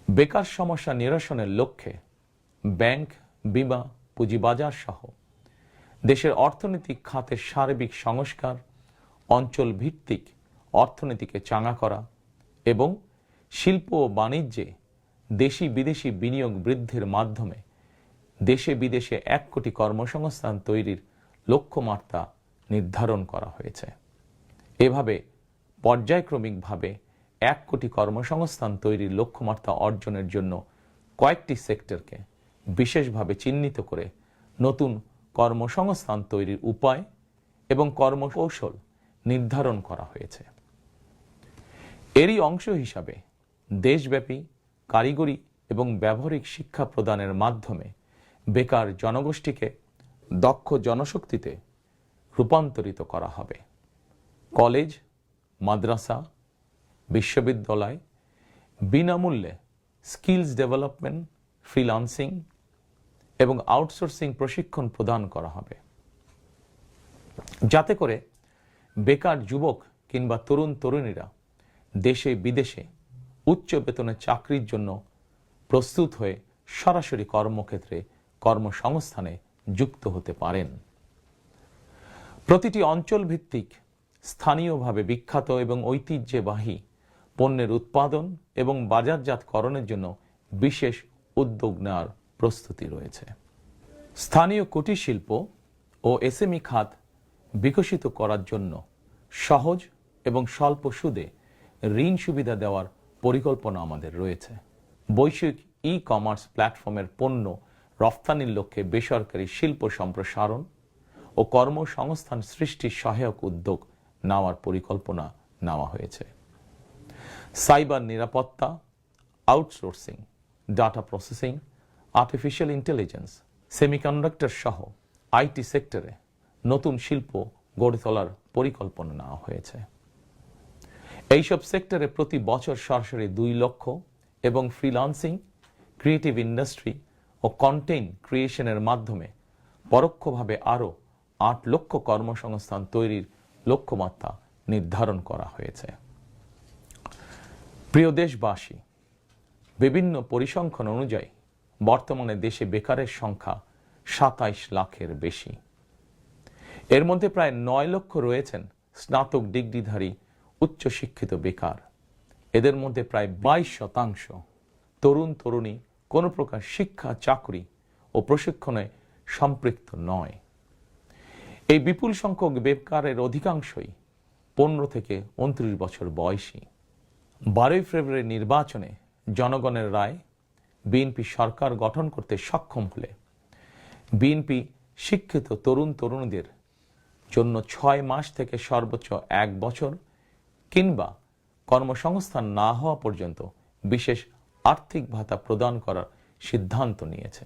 বেকার সমস্যা নিরসনের লক্ষ্যে ব্যাংক, বিমা, পুঁজিবাজার সহ দেশের অর্থনৈতিক খাতের সার্বিক সংস্কার, অঞ্চল ভিত্তিক অর্থনীতিকে চাঙা করা এবং শিল্প ও বাণিজ্যে দেশি বিদেশি বিনিয়োগ বৃদ্ধির মাধ্যমে দেশে বিদেশে 1 কোটি কর্মসংস্থান তৈরির লক্ষ্যমাত্রা নির্ধারণ করা হয়েছে। এভাবে পর্যায়ক্রমিকভাবে 1 কোটি কর্মসংস্থান তৈরির লক্ষ্যমাত্রা অর্জনের জন্য কয়েকটি সেক্টরকে বিশেষভাবে চিহ্নিত করে নতুন কর্মসংস্থান তৈরির উপায় এবং কর্মকৌশল নির্ধারণ করা হয়েছে। এরই অংশ হিসাবে দেশব্যাপী কারিগরি এবং ব্যবহারিক শিক্ষা প্রদানের মাধ্যমে বেকার জনগোষ্ঠীকে দক্ষ জনশক্তিতে রূপান্তরিত করা হবে। কলেজ, মাদ্রাসা, বিশ্ববিদ্যালয় বিনামূল্যে স্কিলস ডেভেলপমেন্ট, ফ্রিল্যান্সিং এবং আউটসোর্সিং প্রশিক্ষণ প্রদান করা হবে, যাতে করে বেকার যুবক কিংবা তরুণ তরুণীরা দেশে বিদেশে উচ্চ বেতনের চাকরির জন্য প্রস্তুত হয়ে সরাসরি কর্মক্ষেত্রে কর্মসংস্থানে যুক্ত হতে পারেন। প্রতিটি অঞ্চল ভিত্তিক স্থানীয়ভাবে বিখ্যাত এবং ঐতিহ্যবাহী পণ্যের উৎপাদন এবং বাজারজাতকরণের জন্য বিশেষ উদ্যোগ নেওয়ার প্রস্তুতি রয়েছে। স্থানীয় কুটির শিল্প ও এসএমই খাত বিকশিত করার জন্য সহজ এবং স্বল্প সুদে ঋণ সুবিধা দেওয়ার পরিকল্পনা আমাদের রয়েছে। বৈশ্বিক ই-কমার্স প্ল্যাটফর্মের পণ্য রফতানির লক্ষ্যে বেসরকারি শিল্প সম্প্রসারণ ও কর্মসংস্থান সৃষ্টির সহায়ক উদ্যোগ নেওয়ার পরিকল্পনা নেওয়া হয়েছে। সাইবার নিরাপত্তা, outsourcing, data processing, artificial intelligence, semiconductor সহ আইটি সেক্টরে নতুন শিল্প গড়ে তোলার পরিকল্পনা নেওয়া হয়েছে। এইসব সেক্টরে প্রতি বছর সরাসরি 2 লক্ষ এবং ফ্রিল্যান্সিং, ক্রিয়েটিভ ইন্ডাস্ট্রি ও কন্টেন্ট ক্রিয়েশনের মাধ্যমে পরোক্ষভাবে আরও 8 লক্ষ কর্মসংস্থান তৈরির লক্ষ্যমাত্রা নির্ধারণ করা হয়েছে। প্রিয় দেশবাসী, বিভিন্ন পরিসংখ্যান অনুযায়ী বর্তমানে দেশে বেকারের সংখ্যা 27 লাখের বেশি। এর মধ্যে প্রায় 9 লক্ষ রয়েছেন স্নাতক ডিগ্রিধারী উচ্চশিক্ষিত বেকার। এদের মধ্যে প্রায় 22% তরুণ তরুণী কোনো প্রকার শিক্ষা, চাকরি ও প্রশিক্ষণে সম্পৃক্ত নয়। এই বিপুল সংখ্যক বেকারের অধিকাংশই 15 থেকে 29 বছর বয়সী। 12 ফেব্রুয়ারি নির্বাচনে জনগণের রায় বিএনপি সরকার গঠন করতে সক্ষম হলে বিএনপি শিক্ষিত তরুণ তরুণীদের জন্য 6 মাস থেকে সর্বোচ্চ 1 বছর কিংবা কর্মসংস্থান না হওয়া পর্যন্ত বিশেষ আর্থিক ভাতা প্রদান করার সিদ্ধান্ত নিয়েছে।